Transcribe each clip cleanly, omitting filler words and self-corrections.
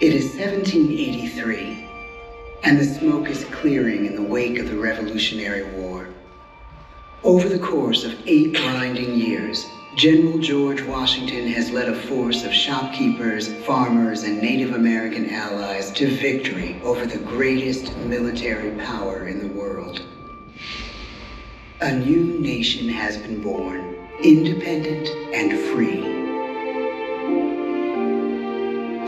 It is 1783, and the smoke is clearing in the wake of the Revolutionary War. Over the course of 8 grinding years, General George Washington has led a force of shopkeepers, farmers, and Native American allies to victory over the greatest military power in the world. A new nation has been born, independent and free.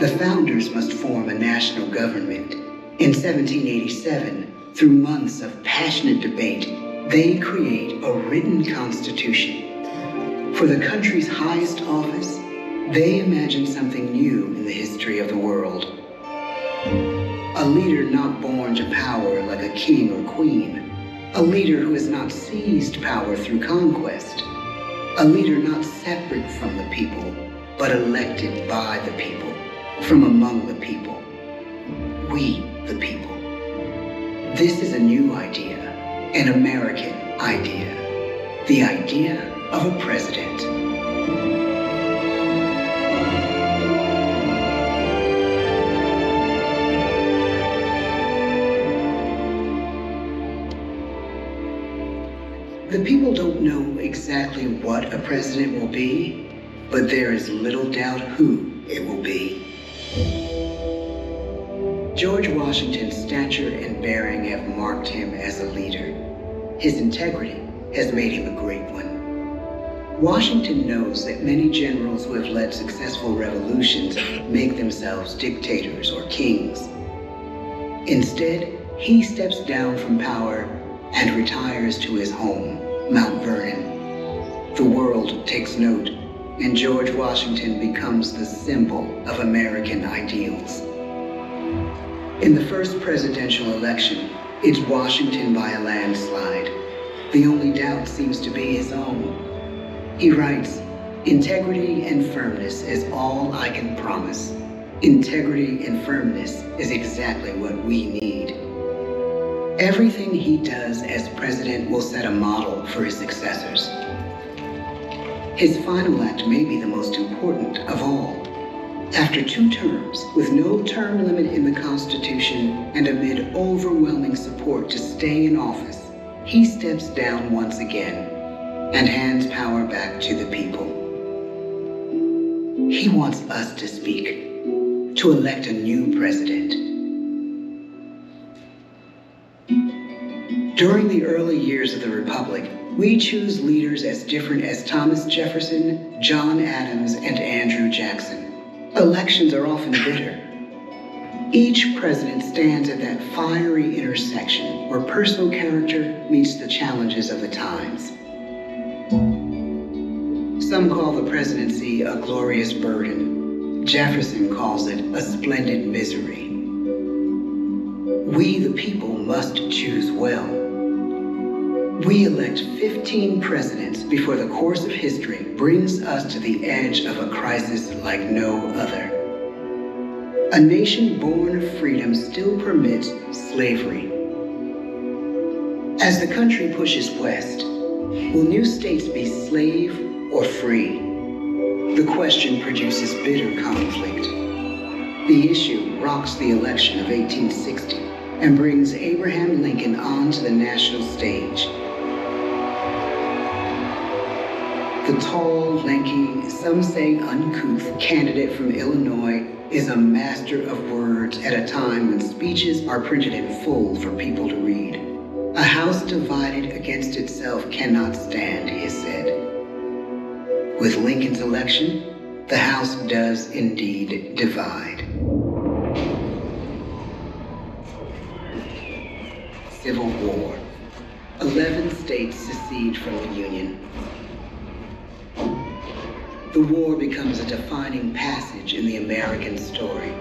The founders must form a national government. In 1787, through months of passionate debate, they create a written constitution. For the country's highest office, they imagine something new in the history of the world. A leader not born to power like a king or queen. A leader who has not seized power through conquest. A leader not separate from the people, but elected by the people. From among the people. We, the people. This is a new idea, an American idea. The idea of a president. The people don't know exactly what a president will be, but there is little doubt who it will be. George Washington's stature and bearing have marked him as a leader. His integrity has made him a great one. Washington knows that many generals who have led successful revolutions make themselves dictators or kings. Instead, he steps down from power and retires to his home, Mount Vernon. The world takes note, and George Washington becomes the symbol of American ideals. In the first presidential election, it's Washington by a landslide. The only doubt seems to be his own. He writes, "Integrity and firmness is all I can promise. Integrity and firmness is exactly what we need." Everything he does as president will set a model for his successors. His final act may be the most important of all. After 2 terms, with no term limit in the Constitution and amid overwhelming support to stay in office, he steps down once again and hands power back to the people. He wants us to speak, to elect a new president. During the early years of the Republic, we choose leaders as different as Thomas Jefferson, John Adams, and Andrew Jackson. Elections are often bitter. Each president stands at that fiery intersection where personal character meets the challenges of the times. Some call the presidency a glorious burden. Jefferson calls it a splendid misery. We, the people, must choose well. We elect 15 presidents before the course of history brings us to the edge of a crisis like no other. A nation born of freedom still permits slavery. As the country pushes west, will new states be slave or free? The question produces bitter conflict. The issue rocks the election of 1860 and brings Abraham Lincoln onto the national stage. The tall, lanky, some say uncouth candidate from Illinois is a master of words at a time when speeches are printed in full for people to read. A house divided against itself cannot stand, he has said. With Lincoln's election, the House does indeed divide. Civil War. 11 states secede from the Union. The war becomes a defining passage in the American story.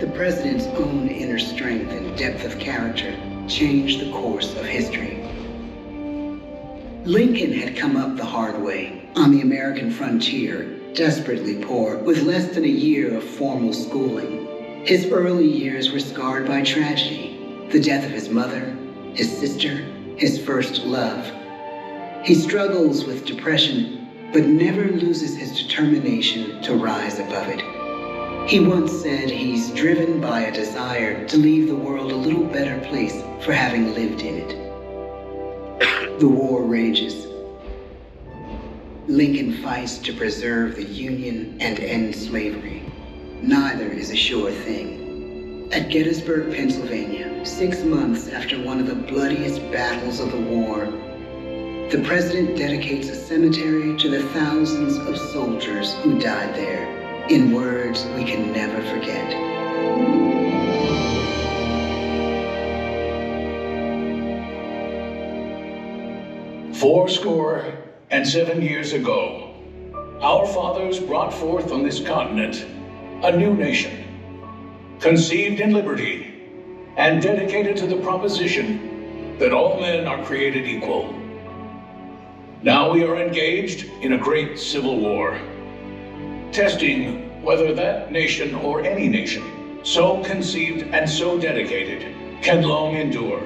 The president's own inner strength and depth of character changed the course of history. Lincoln had come up the hard way, on the American frontier, desperately poor, with less than a year of formal schooling. His early years were scarred by tragedy, the death of his mother, his sister, his first love. He struggles with depression, but never loses his determination to rise above it. He once said he's driven by a desire to leave the world a little better place for having lived in it. The war rages. Lincoln fights to preserve the Union and end slavery. Neither is a sure thing. At Gettysburg, Pennsylvania, 6 months after one of the bloodiest battles of the war, the president dedicates a cemetery to the thousands of soldiers who died there, in words we can never forget. "Fourscore-and-7 years ago, our fathers brought forth on this continent a new nation, conceived in liberty and dedicated to the proposition that all men are created equal. Now we are engaged in a great civil war, testing whether that nation or any nation, so conceived and so dedicated, can long endure.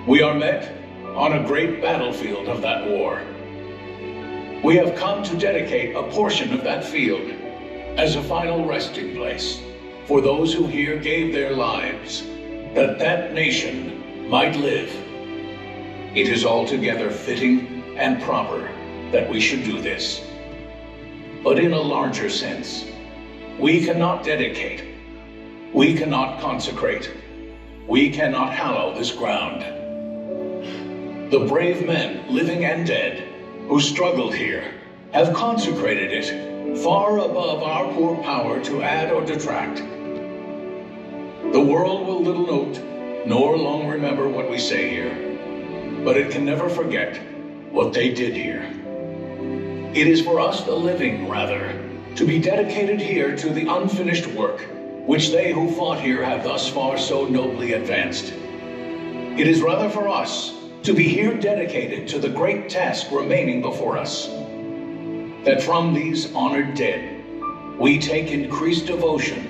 We are met on a great battlefield of that war. We have come to dedicate a portion of that field as a final resting place for those who here gave their lives, that that nation might live. It is altogether fitting and proper that we should do this. But in a larger sense, we cannot dedicate, we cannot consecrate, we cannot hallow this ground. The brave men, living and dead, who struggled here, have consecrated it far above our poor power to add or detract. The world will little note, nor long remember what we say here, but it can never forget what they did here. It is for us, the living, rather, to be dedicated here to the unfinished work which they who fought here have thus far so nobly advanced. It is rather for us to be here dedicated to the great task remaining before us, that from these honored dead we take increased devotion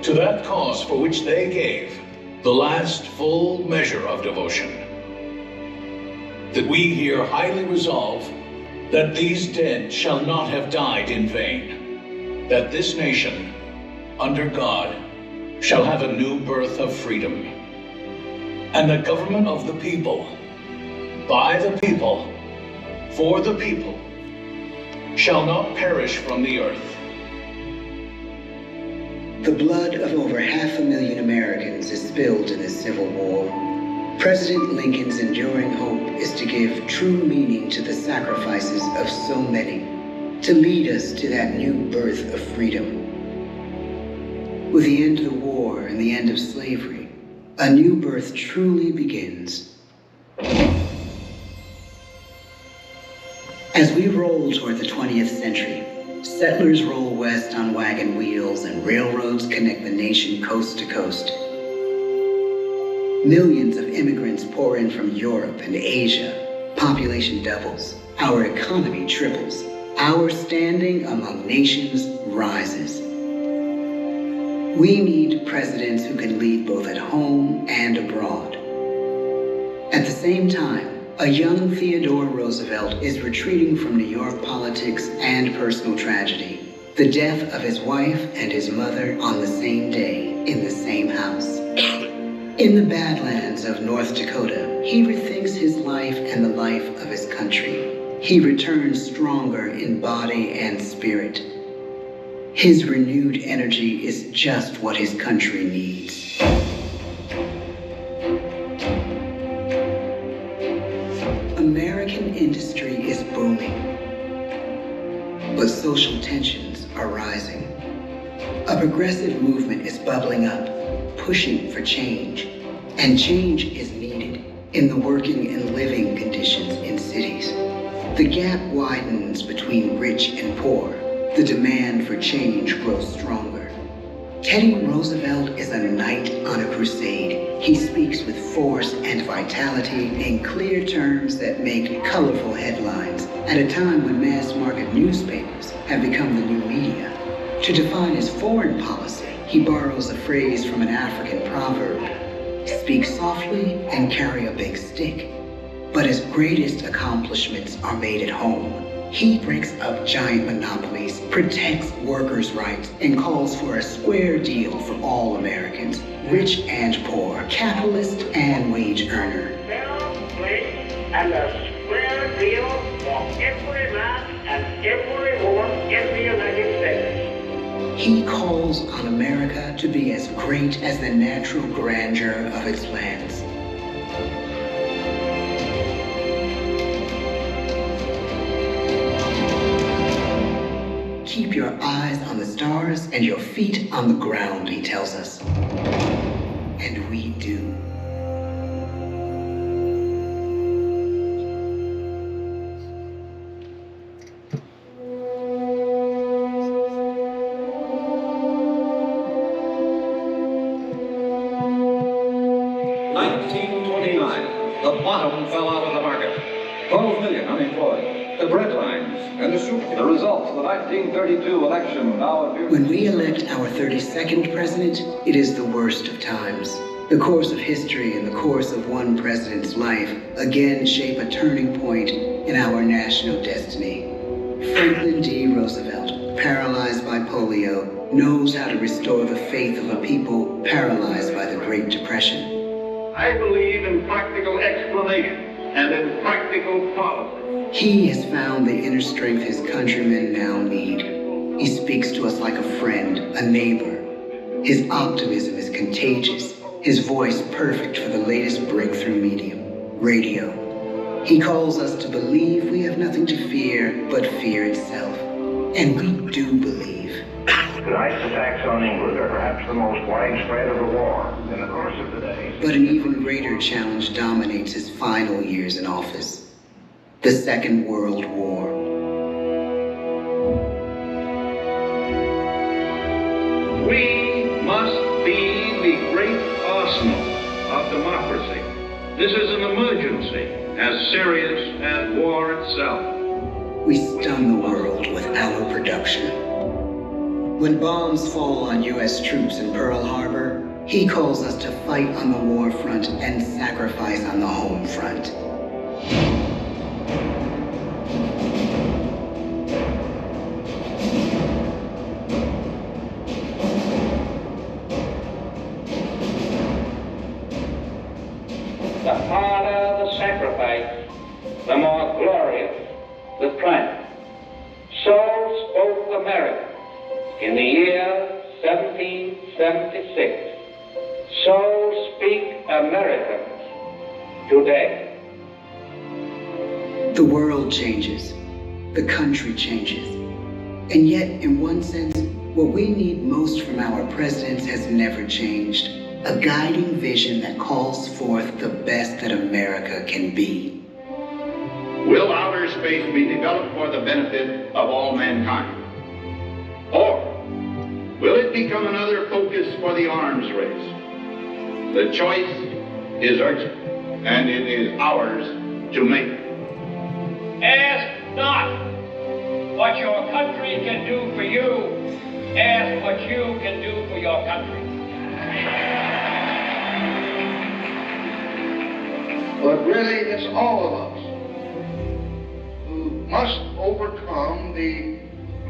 to that cause for which they gave the last full measure of devotion. That we here highly resolve that these dead shall not have died in vain, that this nation, under God, shall have a new birth of freedom, and the government of the people, by the people, for the people, shall not perish from the earth. The blood of over 500,000 Americans is spilled in this Civil War. President Lincoln's enduring hope is to give true meaning to the sacrifices of so many, to lead us to that new birth of freedom. With the end of the war and the end of slavery, a new birth truly begins. As we roll toward the 20th century, settlers roll west on wagon wheels and railroads connect the nation coast to coast. Millions of immigrants pour in from Europe and Asia. Population doubles. Our economy triples. Our standing among nations rises. We need presidents who can lead both at home and abroad. At the same time, a young Theodore Roosevelt is retreating from New York politics and personal tragedy. The death of his wife and his mother on the same day in the same house. In the Badlands of North Dakota, he rethinks his life and the life of his country. He returns stronger in body and spirit. His renewed energy is just what his country needs. American industry is booming, but social tensions are rising. A progressive movement is bubbling up, pushing for change, and change is needed in the working and living conditions in cities. The gap widens between rich and poor. The demand for change grows stronger. Teddy Roosevelt is a knight on a crusade. He speaks with force and vitality in clear terms that make colorful headlines at a time when mass market newspapers have become the new media. To define his foreign policy, he borrows a phrase from an African proverb: speak softly and carry a big stick. But his greatest accomplishments are made at home. He breaks up giant monopolies, protects workers' rights, and calls for a square deal for all Americans, rich and poor, capitalist and wage earner. Fair play and a square deal for every man and every woman in the United States. He calls on America to be as great as the natural grandeur of its lands. Keep your eyes on the stars and your feet on the ground, he tells us. And we do. The bottom fell out of the market. 12 million unemployed. The bread lines and the soup. The results of the 1932 election now appear. When we elect our 32nd president, it is the worst of times. The course of history and the course of one president's life again shape a turning point in our national destiny. Franklin D. Roosevelt, paralyzed by polio, knows how to restore the faith of a people paralyzed by the Great Depression. I believe in practical explanation and in practical policy. He has found the inner strength his countrymen now need. He speaks to us like a friend, a neighbor. His optimism is contagious, his voice perfect for the latest breakthrough medium, radio. He calls us to believe we have nothing to fear but fear itself. And we do believe. Tonight's attacks on England are perhaps the most widespread of the war in the course of the day. But an even greater challenge dominates his final years in office. The Second World War. We must be the great arsenal of democracy. This is an emergency as serious as war itself. We stun the world with our production. When bombs fall on U.S. troops in Pearl Harbor, he calls us to fight on the war front and sacrifice on the home front. The harder the sacrifice, the more glorious the triumph. So spoke America in the year 1776. So speak Americans today. The world changes. The country changes. And yet, in one sense, what we need most from our presidents has never changed. A guiding vision that calls forth the best that America can be. Will outer space be developed for the benefit of all mankind? Or will it become another focus for the arms race? The choice is urgent, and it is ours to make. Ask not what your country can do for you. Ask what you can do for your country. But really, it's all of us who must overcome the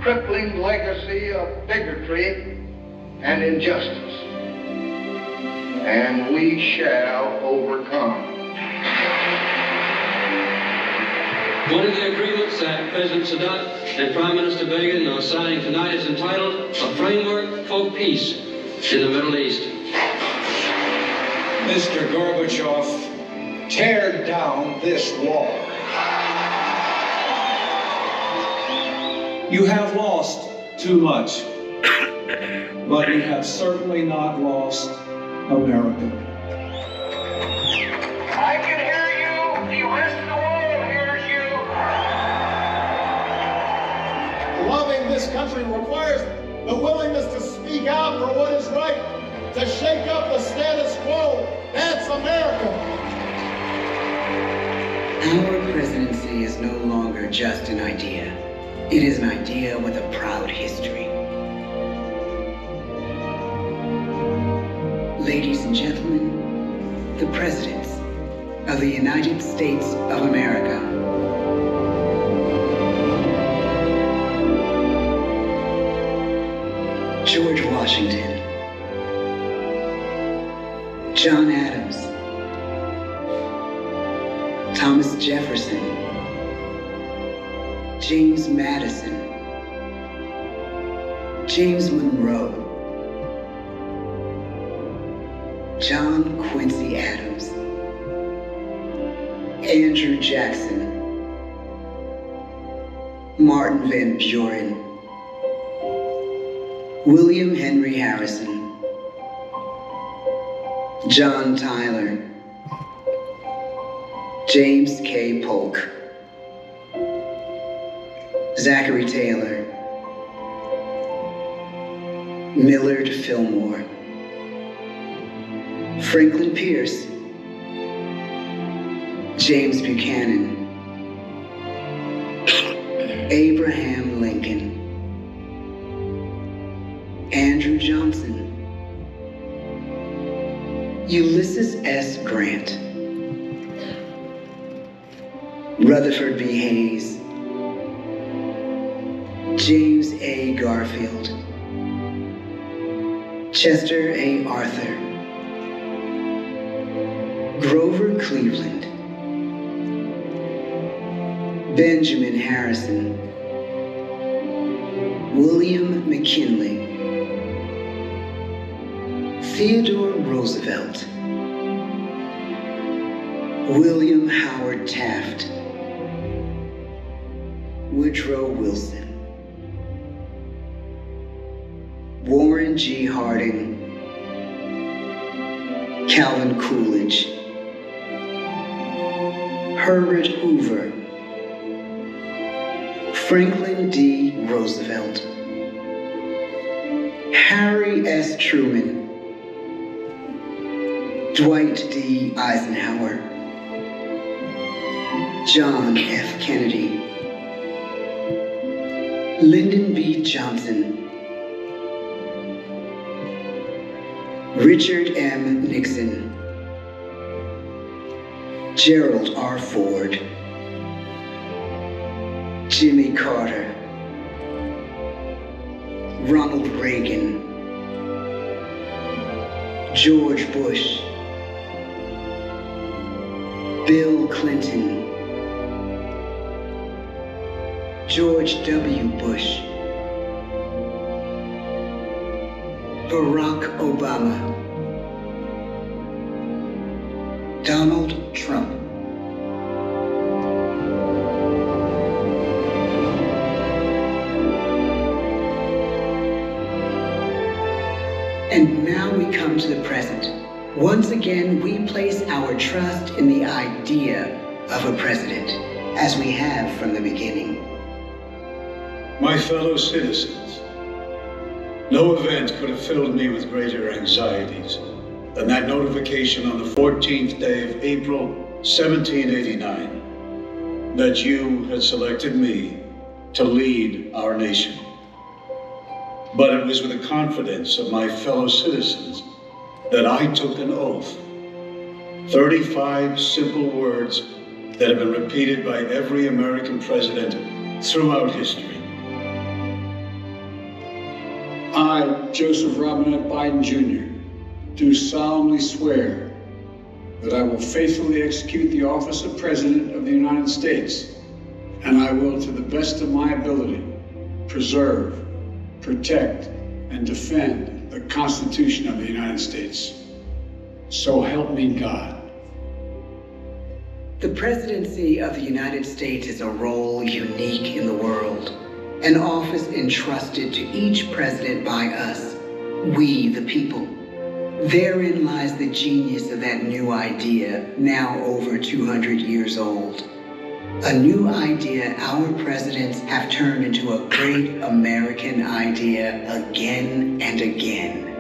crippling legacy of bigotry and injustice. And we shall overcome. One of the agreements that President Sadat and Prime Minister Begin are signing tonight is entitled A Framework for Peace in the Middle East. Mr. Gorbachev, tear down this wall. You have lost too much, but you have certainly not lost America. I can hear you. The rest of the world hears you. Loving this country requires the willingness to speak out for what is right, to shake up the status quo. That's America. Our presidency is no longer just an idea. It is an idea with a proud history. Ladies and gentlemen, the presidents of the United States of America. George Washington, John Adams, Thomas Jefferson, James Madison, James Monroe, John Quincy Adams, Andrew Jackson, Martin Van Buren, William Henry Harrison, John Tyler, James K. Polk, Zachary Taylor, Millard Fillmore, Franklin Pierce, James Buchanan, Abraham Lincoln, Andrew Johnson, Ulysses S. Grant, Rutherford B. Hayes, James A. Garfield, Chester A. Arthur, Grover Cleveland, Benjamin Harrison, William McKinley, Theodore Roosevelt, William Howard Taft, Woodrow Wilson, Warren G. Harding, Calvin Coolidge, Herbert Hoover, Franklin D. Roosevelt, Harry S. Truman, Dwight D. Eisenhower, John F. Kennedy, Lyndon B. Johnson, Richard M. Nixon, Gerald R. Ford, Jimmy Carter, Ronald Reagan, George Bush, Bill Clinton, George W. Bush, Barack Obama, Donald Trump. And now we come to the present. Once again, we place our trust in the idea of a president, as we have from the beginning. My fellow citizens, no event could have filled me with greater anxieties than that notification on the 14th day of April, 1789, that you had selected me to lead our nation. But it was with the confidence of my fellow citizens that I took an oath. 35 simple words that have been repeated by every American president throughout history. I, Joseph Robinette Biden Jr., do solemnly swear that I will faithfully execute the office of President of the United States, and I will, to the best of my ability, preserve, protect, and defend the Constitution of the United States. So help me God. The presidency of the United States is a role unique in the world, an office entrusted to each president by us, we the people. Therein lies the genius of that new idea, now over 200 years old. A new idea our presidents have turned into a great American idea again and again.